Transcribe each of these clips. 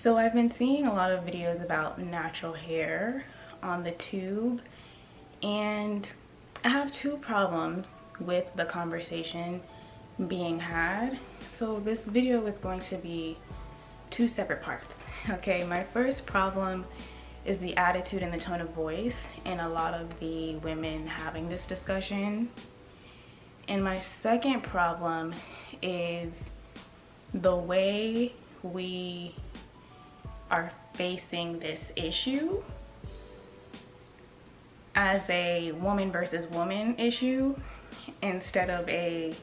So I've been seeing a lot of videos about natural hair on the tube, and I have two problems with the conversation being had. So this video is going to be two separate parts. Okay, my first problem is the attitude and the tone of voice in a lot of the women having this discussion. And my second problem is the way we are facing this issue as a woman versus woman issue instead of a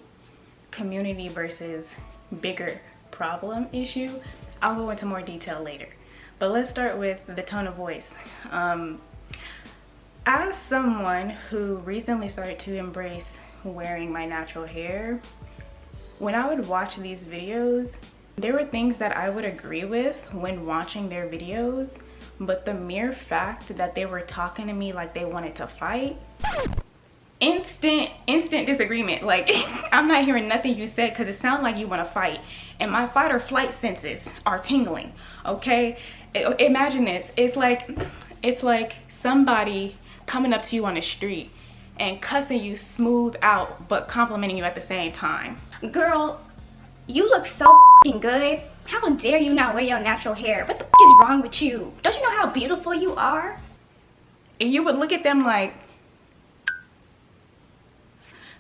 community versus bigger problem issue. I'll go into more detail later, but let's start with the tone of voice. As someone who recently started to embrace wearing my natural hair, when I would watch these videos, there were things that I would agree with when watching their videos, but the mere fact that they were talking to me like they wanted to fight, instant disagreement. Like, I'm not hearing nothing you said because it sounds like you want to fight, and my fight or flight senses are tingling. Okay, imagine this. It's like somebody coming up to you on the street and cussing you smooth out but complimenting you at the same time. Girl, you look so f***ing good. How dare you not wear your natural hair? What the f*** is wrong with you? Don't you know how beautiful you are? And you would look at them like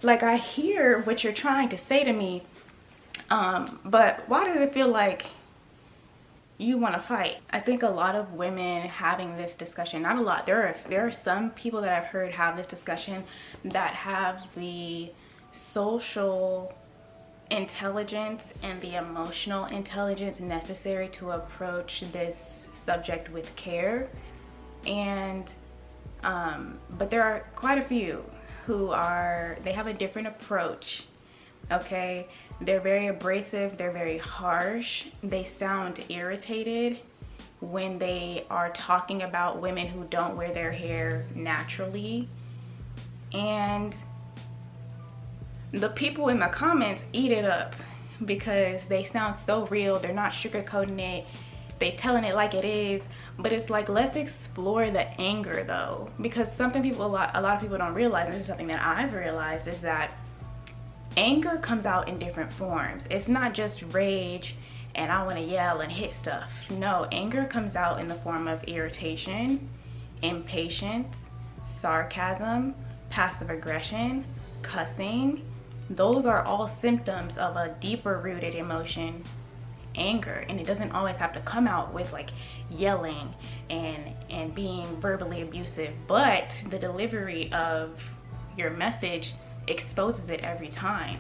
I hear what you're trying to say to me, but why does it feel like you want to fight? I think a lot of women having this discussion, not a lot, there are some people that I've heard have this discussion that have the social intelligence and the emotional intelligence necessary to approach this subject with care, and but there are quite a few who they have a different approach. Okay, they're very abrasive, they're very harsh, they sound irritated when they are talking about women who don't wear their hair naturally, and the people in the comments eat it up because they sound so real. They're not sugarcoating it, they telling it like it is. But it's like, let's explore the anger though, because something a lot of people don't realize, and this is something that I've realized, is that anger comes out in different forms. It's not just rage and I want to yell and hit stuff. No, anger comes out in the form of irritation, impatience, sarcasm, passive aggression, cussing. Those are all symptoms of a deeper rooted emotion, anger. And it doesn't always have to come out with like yelling and being verbally abusive, but the delivery of your message exposes it every time.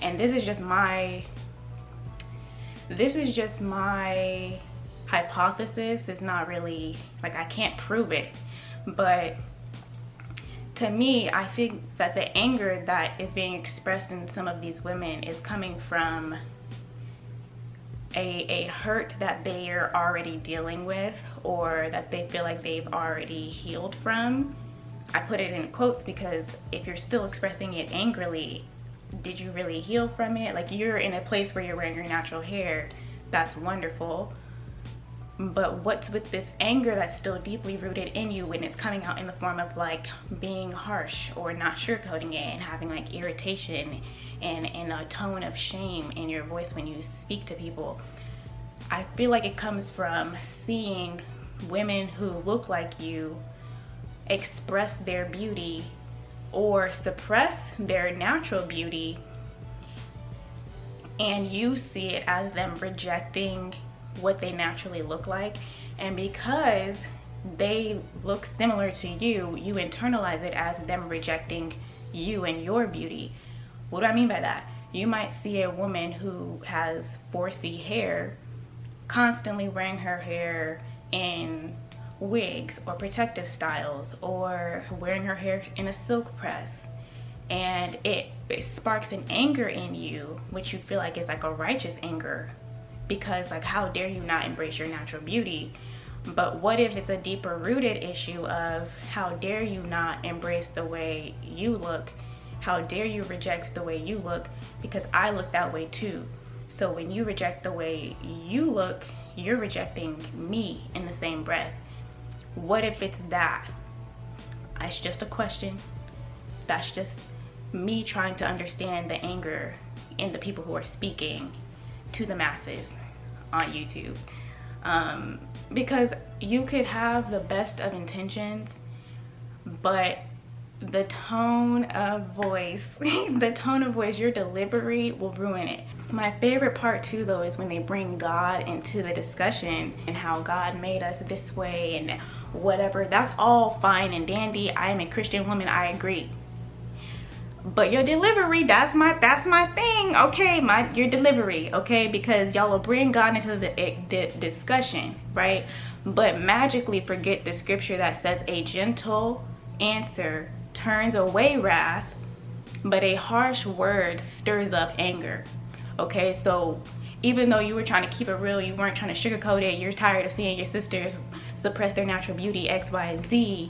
And this is just my hypothesis. It's not really, like, I can't prove it, but to me, I think that the anger that is being expressed in some of these women is coming from a hurt that they are already dealing with, or that they feel like they've already healed from. I put it in quotes because if you're still expressing it angrily, did you really heal from it? Like, you're in a place where you're wearing your natural hair, that's wonderful. But what's with this anger that's still deeply rooted in you when it's coming out in the form of like being harsh or not sugarcoating it and having like irritation and a tone of shame in your voice when you speak to people? I feel like it comes from seeing women who look like you express their beauty or suppress their natural beauty, and you see it as them rejecting what they naturally look like. And because they look similar to you, you internalize it as them rejecting you and your beauty. What do I mean by that? You might see a woman who has 4C hair constantly wearing her hair in wigs or protective styles, or wearing her hair in a silk press, and it sparks an anger in you, which you feel like is like a righteous anger, because like, how dare you not embrace your natural beauty? But what if it's a deeper rooted issue of, how dare you not embrace the way you look? How dare you reject the way you look? Because I look that way too. So when you reject the way you look, you're rejecting me in the same breath. What if it's that? It's just a question. That's just me trying to understand the anger in the people who are speaking to the masses on YouTube. Because you could have the best of intentions, but the tone of voice, your delivery will ruin it. My favorite part too though is when they bring God into the discussion and how God made us this way and whatever. That's all fine and dandy. I am a Christian woman, I agree. But your delivery, that's my thing, okay? Your delivery, okay? Because y'all will bring God into the discussion, right? But magically forget the scripture that says a gentle answer turns away wrath, but a harsh word stirs up anger. Okay, so even though you were trying to keep it real, you weren't trying to sugarcoat it, you're tired of seeing your sisters suppress their natural beauty, X, Y, and Z,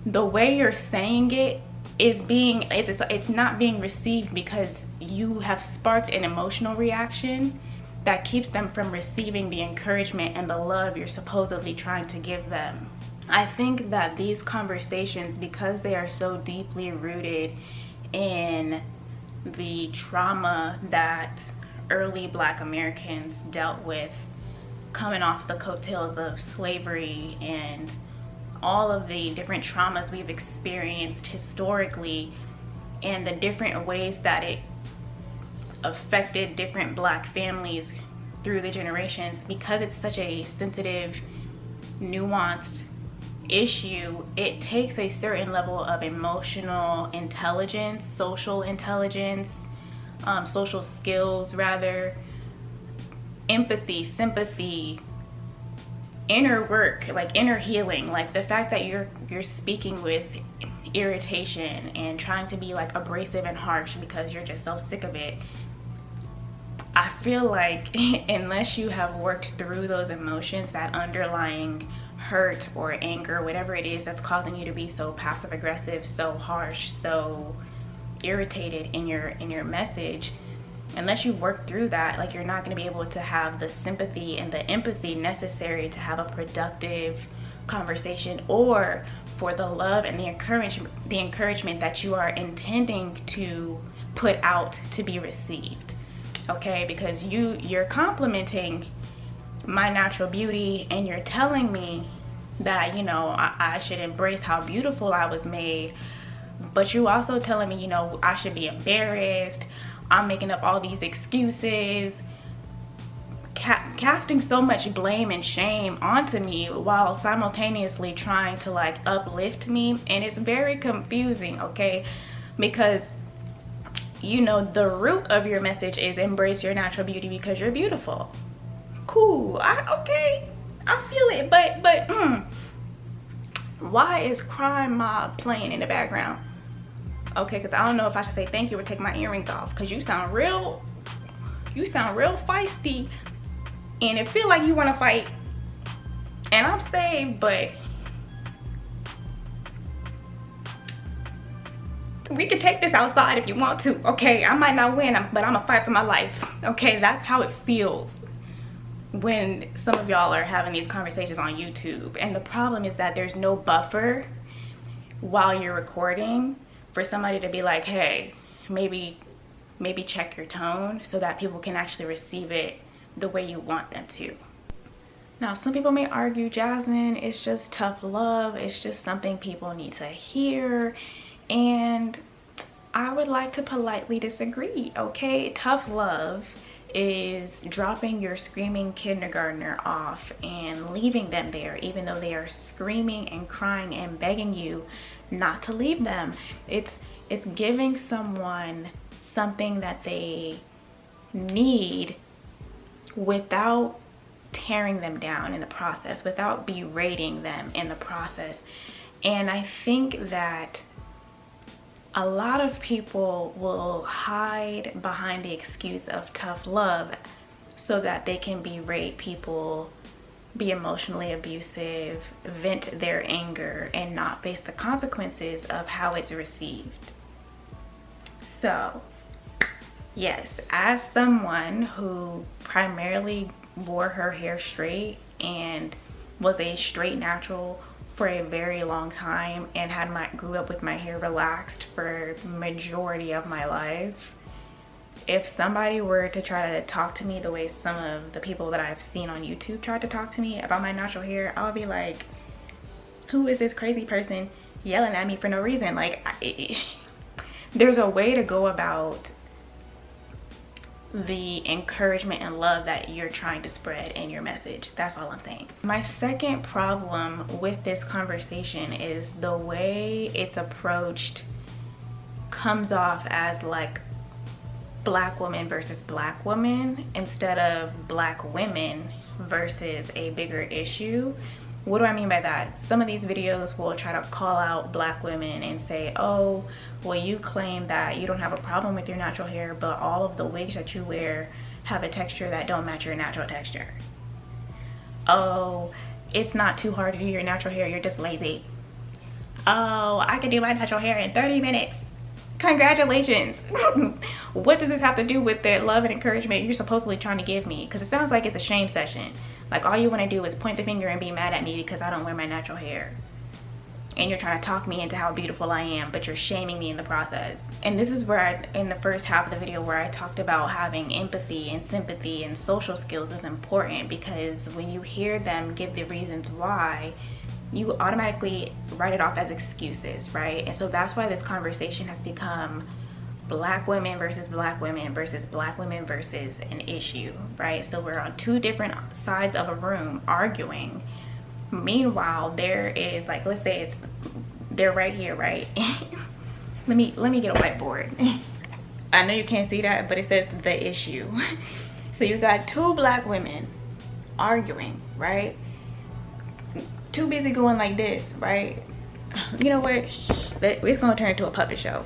the way you're saying it is it's not being received because you have sparked an emotional reaction that keeps them from receiving the encouragement and the love you're supposedly trying to give them. I think that these conversations, because they are so deeply rooted in the trauma that early Black Americans dealt with, coming off the coattails of slavery and all of the different traumas we've experienced historically and the different ways that it affected different Black families through the generations, because it's such a sensitive, nuanced issue, it takes a certain level of emotional intelligence, social intelligence, social skills rather, empathy, sympathy, inner work, like inner healing. Like the fact that you're speaking with irritation and trying to be like abrasive and harsh because you're just so sick of it. I feel like unless you have worked through those emotions, that underlying hurt or anger, whatever it is that's causing you to be so passive aggressive, so harsh, so irritated in your message, unless you work through that, like you're not going to be able to have the sympathy and the empathy necessary to have a productive conversation, or for the love and the encouragement that you are intending to put out to be received. Okay, because you're complimenting my natural beauty and you're telling me that, you know, I should embrace how beautiful I was made, but you also telling me, you know, I should be embarrassed. I'm making up all these excuses, casting so much blame and shame onto me while simultaneously trying to like uplift me. And it's very confusing, okay? Because, you know, the root of your message is embrace your natural beauty because you're beautiful. Cool, okay, I feel it, but why is Crime Mob playing in the background? Okay, because I don't know if I should say thank you or take my earrings off, because you sound real feisty and it feel like you want to fight, and I'm saved, but we can take this outside if you want to. Okay, I might not win, but I'm gonna fight for my life. Okay, that's how it feels when some of y'all are having these conversations on YouTube. And the problem is that there's no buffer while you're recording for somebody to be like, hey, maybe check your tone, so that people can actually receive it the way you want them to. Now, some people may argue, Jasmine, it's just tough love, it's just something people need to hear, and I would like to politely disagree. Okay, tough love is dropping your screaming kindergartner off and leaving them there even though they are screaming and crying and begging you not to leave them. It's giving someone something that they need without tearing them down in the process, without berating them in the process. And I think that a lot of people will hide behind the excuse of tough love so that they can berate people, be emotionally abusive, vent their anger, and not face the consequences of how it's received. So yes, as someone who primarily wore her hair straight and was a straight natural for a very long time and grew up with my hair relaxed for majority of my life, if somebody were to try to talk to me the way some of the people that I've seen on YouTube tried to talk to me about my natural hair, I would be like, who is this crazy person yelling at me for no reason? Like, there's a way to go about the encouragement and love that you're trying to spread in your message. That's all I'm saying. My second problem with this conversation is the way it's approached comes off as like black woman versus black woman instead of black women versus a bigger issue. What do I mean by that? Some of these videos will try to call out black women and say, oh, well, you claim that you don't have a problem with your natural hair, but all of the wigs that you wear have a texture that don't match your natural texture. Oh, it's not too hard to do your natural hair, you're just lazy. Oh, I can do my natural hair in 30 minutes. Congratulations. What does this have to do with the love and encouragement you're supposedly trying to give me? Because it sounds like it's a shame session. Like, all you want to do is point the finger and be mad at me because I don't wear my natural hair. And you're trying to talk me into how beautiful I am, but you're shaming me in the process. And this is where in the first half of the video where I talked about having empathy and sympathy and social skills is important, because when you hear them give the reasons why, you automatically write it off as excuses, right? And so that's why this conversation has become black women versus black women versus black women versus an issue, right? So we're on two different sides of a room arguing. Meanwhile, there is, like, let's say they're right here, right? let me get a whiteboard. I know you can't see that, but it says the issue. So you got two black women arguing, right? Too busy going like this, right? You know what? It's gonna turn into a puppet show.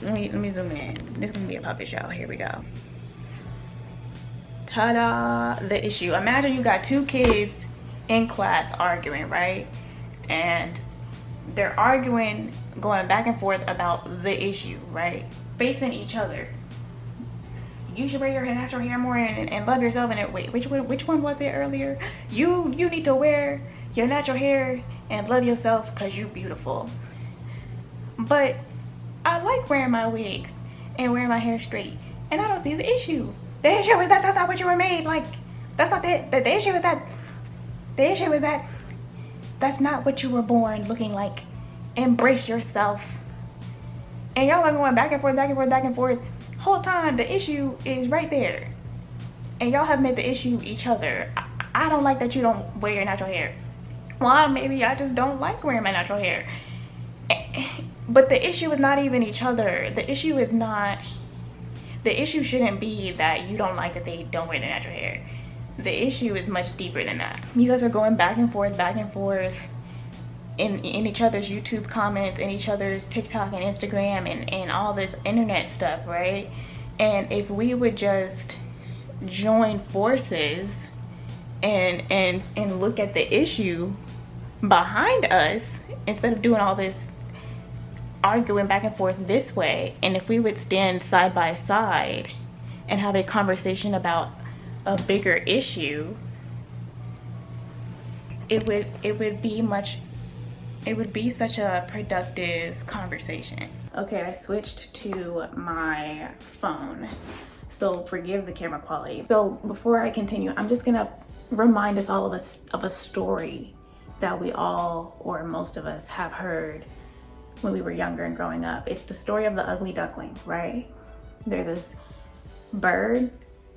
Let me zoom in. This is gonna be a puppet show. Here we go. Ta-da! The issue. Imagine you got two kids in class arguing, right? And they're arguing, going back and forth about the issue, right? Facing each other. You should wear your natural hair more and love yourself. And wait, which one was it earlier? You need to wear your natural hair and love yourself because you're beautiful. But I like wearing my wigs and wearing my hair straight, and I don't see the issue. The issue is that that's not what you were made. Like, that's not it. The issue is that that's not what you were born looking like. Embrace yourself. And y'all are going back and forth, back and forth, back and forth. Whole time the issue is right there, and y'all have made the issue each other. I don't like that you don't wear your natural hair. Well, maybe I just don't like wearing my natural hair. But the issue is not even each other. The issue shouldn't be that you don't like that they don't wear their natural hair. The issue is much deeper than that. You guys are going back and forth in each other's YouTube comments, in each other's TikTok and Instagram and all this internet stuff, right? And if we would just join forces and look at the issue behind us instead of doing all this arguing back and forth this way, and if we would stand side by side and have a conversation about a bigger issue, it would be such a productive conversation. Okay, I switched to my phone, so forgive the camera quality. So before I continue, I'm just gonna remind us all of a story that we all, or most of us, have heard when we were younger and growing up. It's the story of the ugly duckling, right? There's this bird,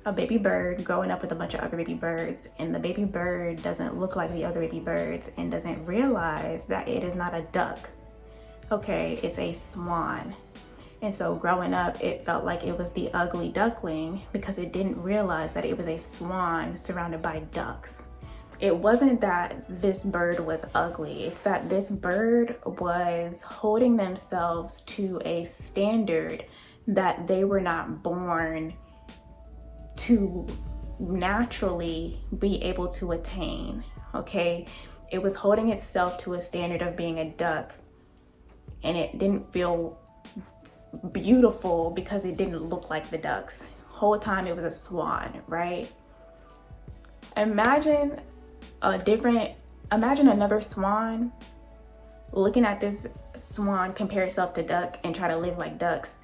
a baby bird, growing up with a bunch of other baby birds, and the baby bird doesn't look like the other baby birds and doesn't realize that it is not a duck. Okay, it's a swan. And so growing up, it felt like it was the ugly duckling because it didn't realize that it was a swan surrounded by ducks. It wasn't that this bird was ugly, it's that this bird was holding themselves to a standard that they were not born to naturally be able to attain, okay? It was holding itself to a standard of being a duck, and it didn't feel beautiful because it didn't look like the ducks. Whole time it was a swan, right? Imagine another swan looking at this swan compare itself to duck and try to live like ducks.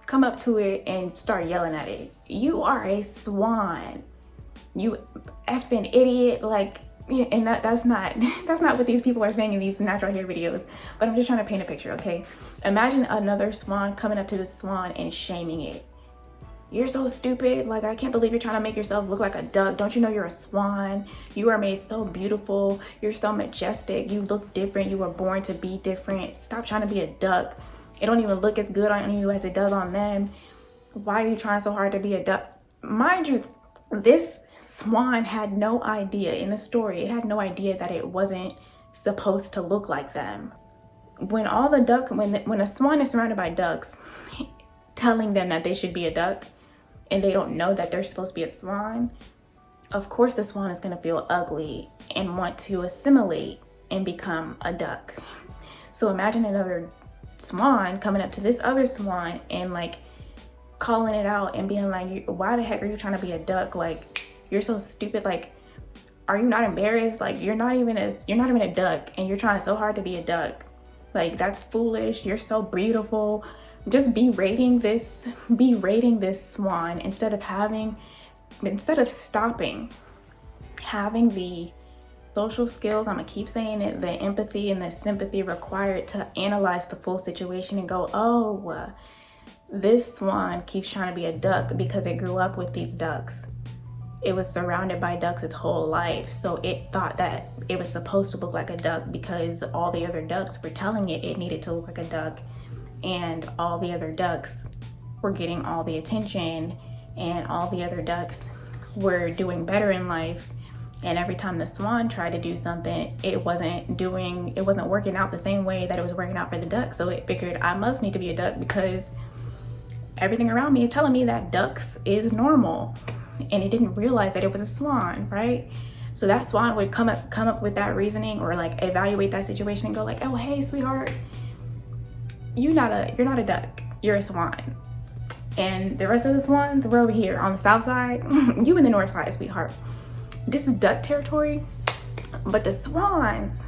Come up to it and start yelling at it. You are a swan, you effing idiot. Like, and that's not what these people are saying in these natural hair videos, but I'm just trying to paint a picture, okay? Imagine another swan coming up to this swan and shaming it. You're so stupid. Like, I can't believe you're trying to make yourself look like a duck. Don't you know you're a swan? You are made so beautiful. You're so majestic. You look different. You were born to be different. Stop trying to be a duck. It don't even look as good on you as it does on them. Why are you trying so hard to be a duck? Mind you, this swan had no idea in the story. It had no idea that it wasn't supposed to look like them. When a swan is surrounded by ducks telling them that they should be a duck, and they don't know that they're supposed to be a swan, of course the swan is going to feel ugly and want to assimilate and become a duck. So imagine another swan coming up to this other swan and like calling it out and being like, why the heck are you trying to be a duck? Like, you're so stupid. Like, are you not embarrassed? Like, you're not even a duck and you're trying so hard to be a duck. Like, that's foolish. You're so beautiful. Just berating this swan instead of stopping, having the social skills, I'm gonna keep saying it, the empathy and the sympathy required to analyze the full situation and go, oh, this swan keeps trying to be a duck because it grew up with these ducks. It was surrounded by ducks its whole life, so it thought that it was supposed to look like a duck because all the other ducks were telling it needed to look like a duck. And all the other ducks were getting all the attention, and all the other ducks were doing better in life. And every time the swan tried to do something, it wasn't working out the same way that it was working out for the duck. So it figured, I must need to be a duck because everything around me is telling me that ducks is normal. And it didn't realize that it was a swan, right? So that swan would come up with that reasoning, or like evaluate that situation and go like, oh, hey, sweetheart, you're not a duck, you're a swan. And the rest of the swans, we're over here on the south side. You in the north side, sweetheart. This is duck territory, but the swans,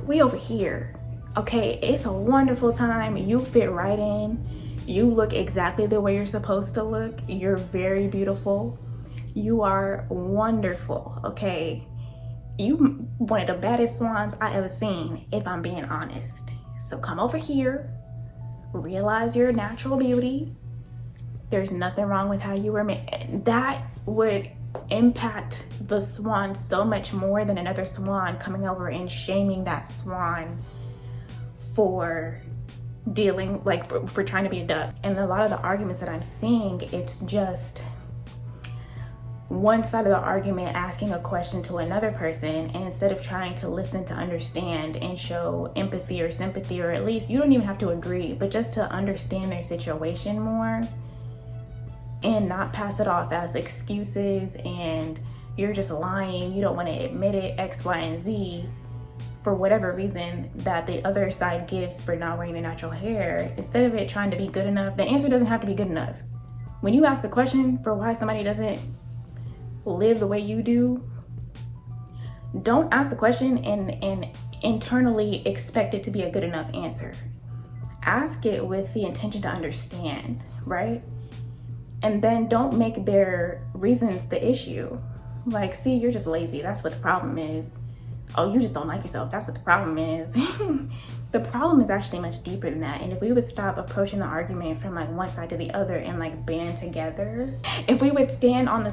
we over here. Okay, it's a wonderful time. You fit right in. You look exactly the way you're supposed to look. You're very beautiful. You are wonderful, okay? You one of the baddest swans I ever seen, if I'm being honest. So come over here, realize your natural beauty. There's nothing wrong with how you were made. That would impact the swan so much more than another swan coming over and shaming that swan for dealing, like for trying to be a duck. And a lot of the arguments that I'm seeing, it's just one side of the argument asking a question to another person, and instead of trying to listen to understand and show empathy or sympathy, or at least you don't even have to agree, but just to understand their situation more and not pass it off as excuses and you're just lying, you don't want to admit it, X, Y, and Z, for whatever reason that the other side gives for not wearing their natural hair. Instead of it trying to be good enough, the answer doesn't have to be good enough. When you ask a question for why somebody doesn't live the way you do, don't ask the question and internally expect it to be a good enough answer. Ask it with the intention to understand, right? And then don't make their reasons the issue. Like, see, you're just lazy, that's what the problem is. Oh, you just don't like yourself, that's what the problem is. The problem is actually much deeper than that. And if we would stop approaching the argument from like one side to the other and like band together, if we would stand on the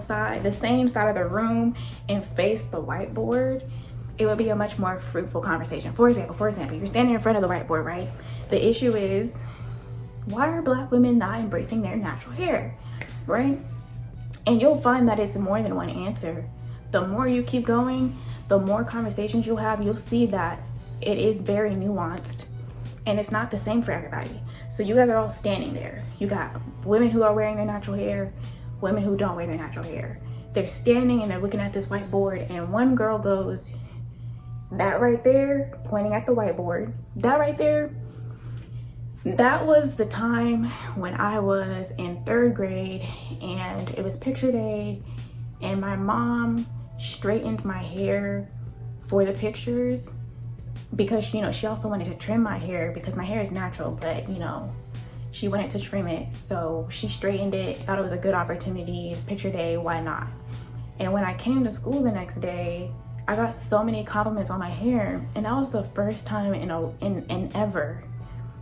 same side of the room and face the whiteboard, it would be a much more fruitful conversation. For example, you're standing in front of the whiteboard, right? The issue is, why are Black women not embracing their natural hair, right? And you'll find that it's more than one answer. The more you keep going, the more conversations you'll have, you'll see that it is very nuanced and it's not the same for everybody. So you guys are all standing there. You got women who are wearing their natural hair, women who don't wear their natural hair. They're standing and they're looking at this whiteboard, and one girl goes, that right there, pointing at the whiteboard, that right there, that was the time when I was in 3rd grade and it was picture day, and my mom, straightened my hair for the pictures because, you know, she also wanted to trim my hair because my hair is natural, but, you know, she wanted to trim it. So she straightened it, thought it was a good opportunity. It's picture day, why not? And when I came to school the next day, I got so many compliments on my hair. And that was the first time in ever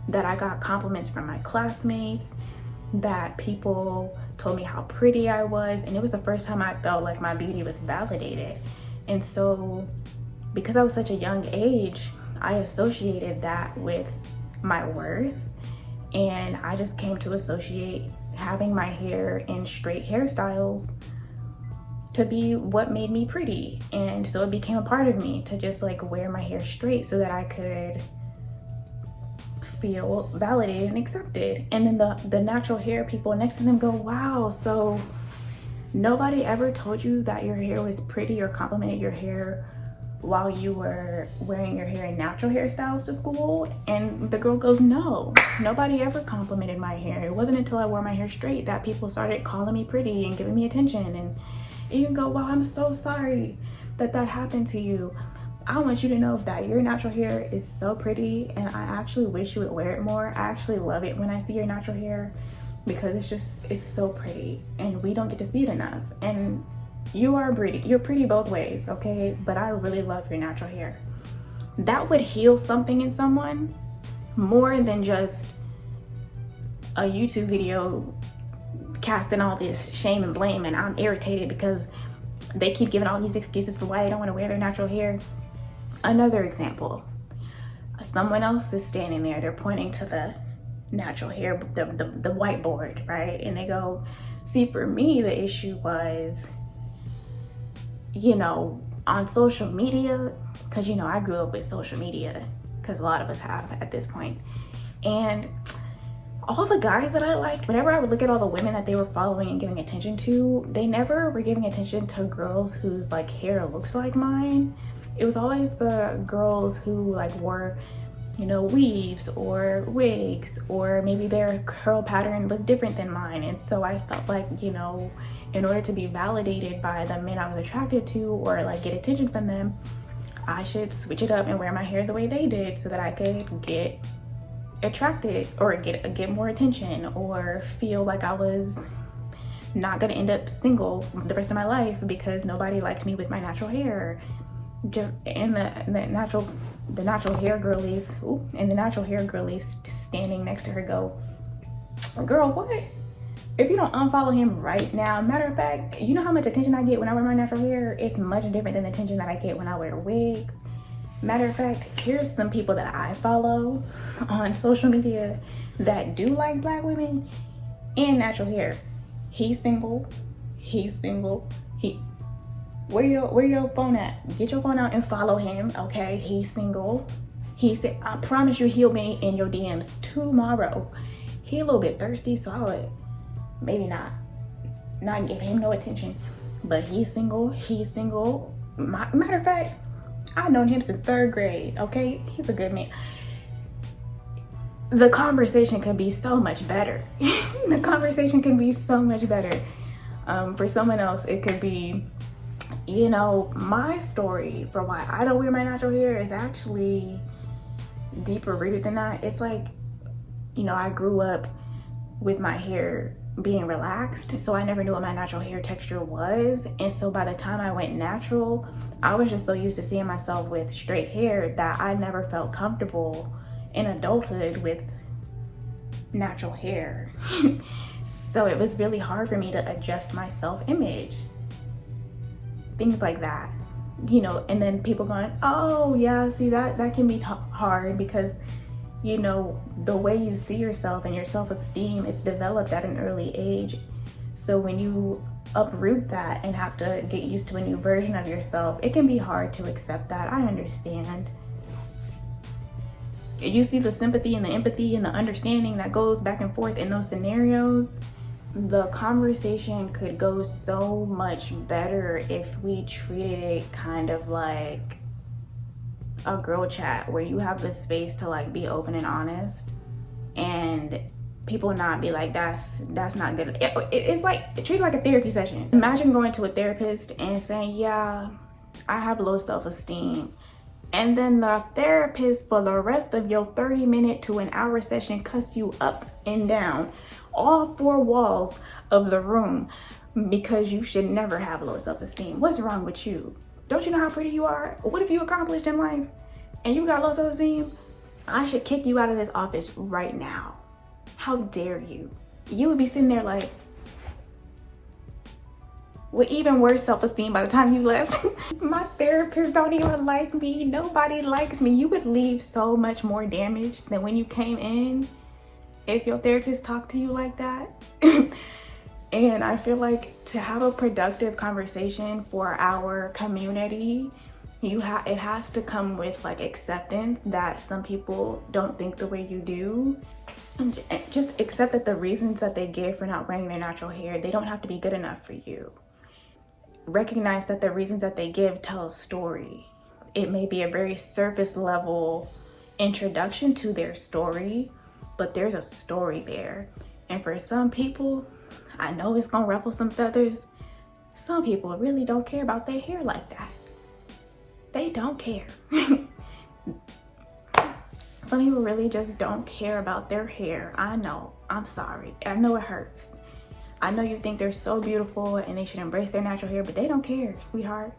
that I got compliments from my classmates, that people told me how pretty I was. And it was the first time I felt like my beauty was validated. And so because I was such a young age, I associated that with my worth. And I just came to associate having my hair in straight hairstyles to be what made me pretty. And so it became a part of me to just like wear my hair straight so that I could feel validated and accepted. And then the natural hair people next to them go, wow, so nobody ever told you that your hair was pretty or complimented your hair while you were wearing your hair in natural hairstyles to school? And the girl goes, no, nobody ever complimented my hair. It wasn't until I wore my hair straight that people started calling me pretty and giving me attention. And you can go, wow, I'm so sorry that happened to you. I want you to know that your natural hair is so pretty, and I actually wish you would wear it more. I actually love it when I see your natural hair because it's so pretty, and we don't get to see it enough. And you're pretty both ways, okay? But I really love your natural hair. That would heal something in someone more than just a YouTube video casting all this shame and blame, and I'm irritated because they keep giving all these excuses for why they don't want to wear their natural hair. Another example, someone else is standing there, they're pointing to the natural hair, the whiteboard, right? And they go, see, for me, the issue was, you know, on social media, because, you know, I grew up with social media, because a lot of us have at this point. And all the guys that I liked, whenever I would look at all the women that they were following and giving attention to, they never were giving attention to girls whose like hair looks like mine. It was always the girls who like wore, you know, weaves or wigs, or maybe their curl pattern was different than mine. And so I felt like, you know, in order to be validated by the men I was attracted to or like get attention from them, I should switch it up and wear my hair the way they did so that I could get attracted or get more attention, or feel like I was not gonna end up single the rest of my life because nobody liked me with my natural hair. And the natural hair girlies, standing next to her go, girl, what? If you don't unfollow him right now, matter of fact, you know how much attention I get when I wear my natural hair? It's much different than the attention that I get when I wear wigs. Matter of fact, here's some people that I follow on social media that do like black women and natural hair. He's single. Where your phone at? Get your phone out and follow him, okay? He's single. He said, I promise you he'll be in your DMs tomorrow. He a little bit thirsty, so I would maybe not give him no attention. But he's single. Matter of fact, I've known him since 3rd grade, okay? He's a good man. The conversation could be so much better. The conversation can be so much better. For someone else, it could be, you know, my story for why I don't wear my natural hair is actually deeper rooted than that. It's like, you know, I grew up with my hair being relaxed, so I never knew what my natural hair texture was. And so by the time I went natural, I was just so used to seeing myself with straight hair that I never felt comfortable in adulthood with natural hair. So it was really hard for me to adjust my self-image. Things like that, you know, and then people going, oh yeah, see, that can be hard because, you know, the way you see yourself and your self-esteem, it's developed at an early age. So when you uproot that and have to get used to a new version of yourself, it can be hard to accept that. I understand. You see the sympathy and the empathy and the understanding that goes back and forth in those scenarios. The conversation could go so much better if we treated it kind of like a girl chat where you have the space to like be open and honest, and people not be like, that's not good. It's like, treat it like a therapy session. Imagine going to a therapist and saying, yeah, I have low self-esteem, and then the therapist for the rest of your 30-minute to an hour session cuss you up and down all 4 walls of the room because you should never have low self-esteem. What's wrong with you? Don't you know how pretty you are? What have you accomplished in life and you got low self-esteem? I should kick you out of this office right now. How dare you? You would be sitting there like, with even worse self-esteem by the time you left. My therapist don't even like me. Nobody likes me. You would leave so much more damaged than when you came in if your therapist talked to you like that. And I feel like to have a productive conversation for our community, it has to come with like acceptance that some people don't think the way you do. And just accept that the reasons that they give for not wearing their natural hair, they don't have to be good enough for you. Recognize that the reasons that they give tell a story. It may be a very surface level introduction to their story, but there's a story there. And for some people, I know it's gonna ruffle some feathers. Some people really don't care about their hair like that. They don't care. Some people really just don't care about their hair. I know, I'm sorry. I know it hurts. I know you think they're so beautiful and they should embrace their natural hair, but they don't care, sweetheart.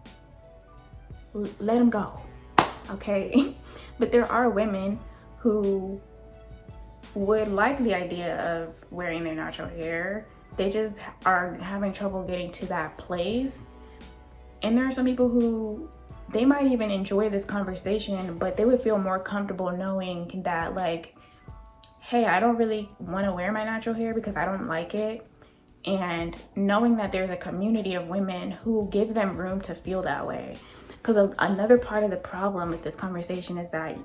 Let them go, okay? But there are women who would like the idea of wearing their natural hair. They just are having trouble getting to that place. And there are some people who, they might even enjoy this conversation, but they would feel more comfortable knowing that like, hey, I don't really want to wear my natural hair because I don't like it. And knowing that there's a community of women who give them room to feel that way. Because another part of the problem with this conversation is that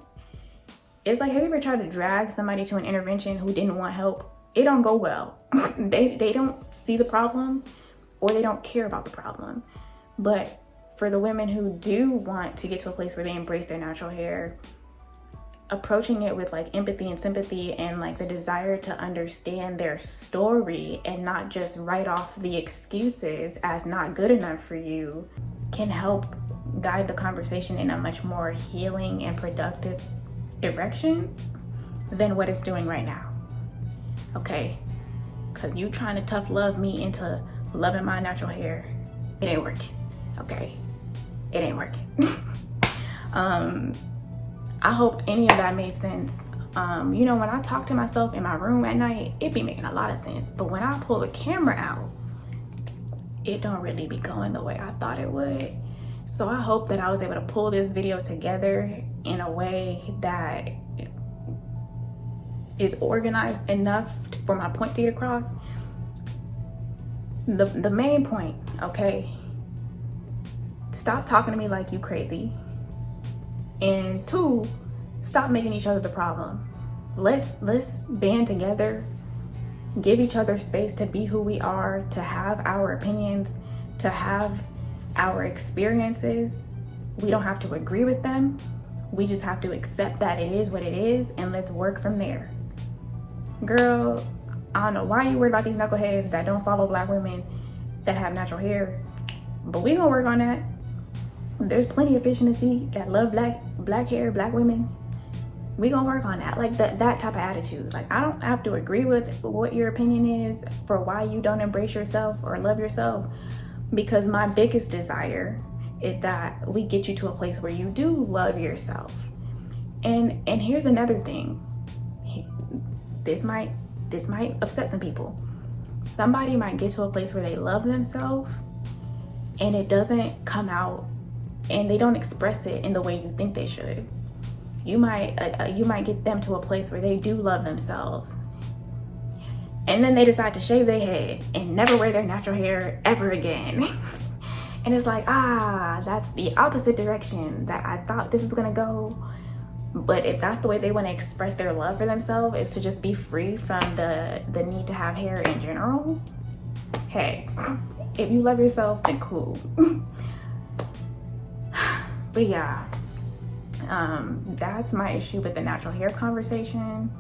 it's like, have you ever tried to drag somebody to an intervention who didn't want help? It don't go well. They don't see the problem, or they don't care about the problem. But for the women who do want to get to a place where they embrace their natural hair, approaching it with like empathy and sympathy and like the desire to understand their story and not just write off the excuses as not good enough for you can help guide the conversation in a much more healing and productive direction than what it's doing right now. Okay? Because you trying to tough love me into loving my natural hair, it ain't working. Okay? It ain't working. I hope any of that made sense. You know, when I talk to myself in my room at night, it be making a lot of sense. But when I pull the camera out, it don't really be going the way I thought it would. So I hope that I was able to pull this video together in a way that is organized enough for my point to get across. The main point, okay? Stop talking to me like you crazy. And 2, stop making each other the problem. Let's band together, give each other space to be who we are, to have our opinions, to have our experiences. We don't have to agree with them. We just have to accept that it is what it is, and let's work from there. Girl, I don't know why you worried about these knuckleheads that don't follow Black women that have natural hair, but we gonna work on that. There's plenty of fish in the sea that love black hair, Black women. We gonna work on that, like that type of attitude. Like, I don't have to agree with what your opinion is for why you don't embrace yourself or love yourself, because my biggest desire is that we get you to a place where you do love yourself. And here's another thing. This might upset some people. Somebody might get to a place where they love themselves and it doesn't come out, and they don't express it in the way you think they should. You might get them to a place where they do love themselves, and then they decide to shave their head and never wear their natural hair ever again. And it's like, that's the opposite direction that I thought this was gonna go. But if that's the way they want to express their love for themselves, is to just be free from the need to have hair in general, hey, if you love yourself, then cool. But yeah, that's my issue with the natural hair conversation.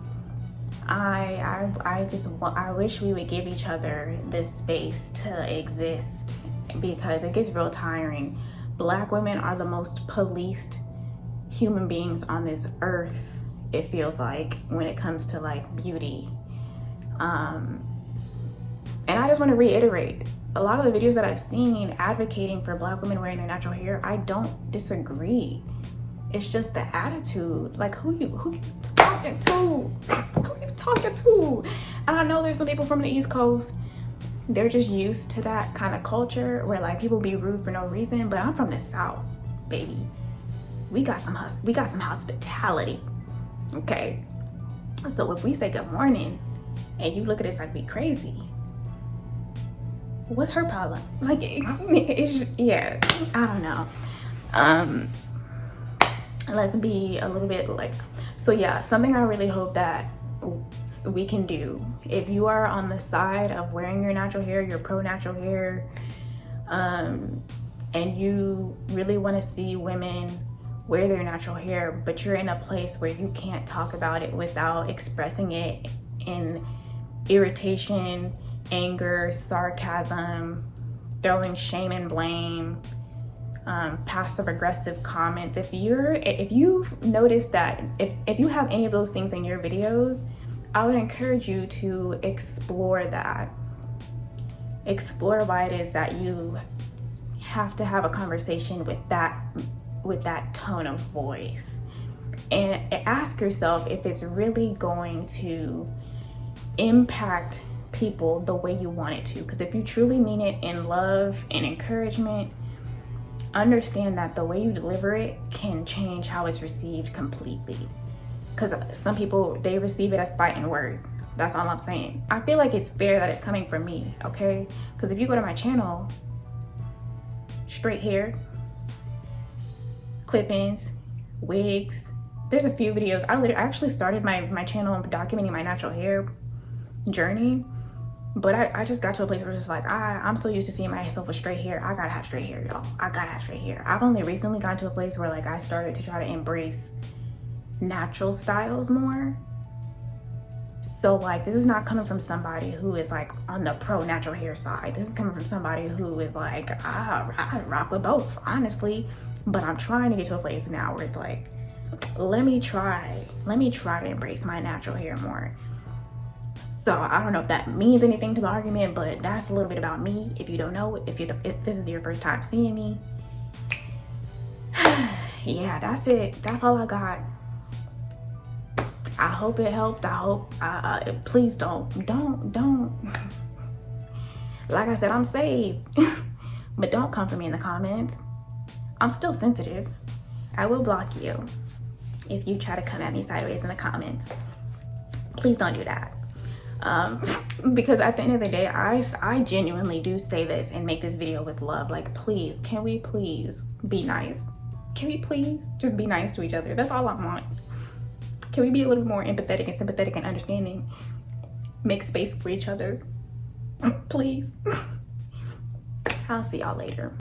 I wish we would give each other this space to exist, because it gets real tiring. Black women are the most policed human beings on this earth, it feels like, when it comes to like beauty. And I just want to reiterate, a lot of the videos that I've seen advocating for Black women wearing their natural hair, I don't disagree. It's just the attitude. Like, who you talking to? Who you talking to? And I know there's some people from the East Coast, they're just used to that kind of culture where like people be rude for no reason. But I'm from the South, baby. We got some hospitality, okay? So if we say good morning and you look at us like we crazy, what's her problem? Like, yeah, I don't know. Let's be a little bit like, so yeah, something I really hope that we can do, if you are on the side of wearing your natural hair, your pro natural hair, and you really want to see women wear their natural hair, but you're in a place where you can't talk about it without expressing it in irritation, anger, sarcasm, throwing shame and blame, passive aggressive comments. If you've noticed that, if you have any of those things in your videos, I would encourage you to explore that. Explore why it is that you have to have a conversation with that tone of voice, and ask yourself if it's really going to impact people the way you want it to. Because if you truly mean it in love and encouragement, understand that the way you deliver it can change how it's received completely. Because some people, they receive it as fighting words. That's all I'm saying. I feel like it's fair that it's coming from me, okay? Because if you go to my channel, straight hair, clip-ins, wigs, there's a few videos. I actually started my channel documenting my natural hair journey, but I just got to a place where it's just like, I'm so used to seeing myself with straight hair. I gotta have straight hair, y'all. I gotta have straight hair. I've only recently gotten to a place where like I started to try to embrace natural styles more. So like, this is not coming from somebody who is like on the pro natural hair side. This is coming from somebody who is like, I rock with both, honestly. But I'm trying to get to a place now where it's like, let me try to embrace my natural hair more. So I don't know if that means anything to the argument, but that's a little bit about me. If you don't know, if this is your first time seeing me, yeah, that's it. That's all I got. I hope it helped. I hope, please don't. Like I said, I'm saved, but don't come for me in the comments. I'm still sensitive. I will block you if you try to come at me sideways in the comments. Please don't do that. Because at the end of the day, I genuinely do say this and make this video with love. Like, please, can we please be nice? Can we please just be nice to each other? That's all I want. Can we be a little more empathetic and sympathetic and understanding? Make space for each other, please. I'll see y'all later.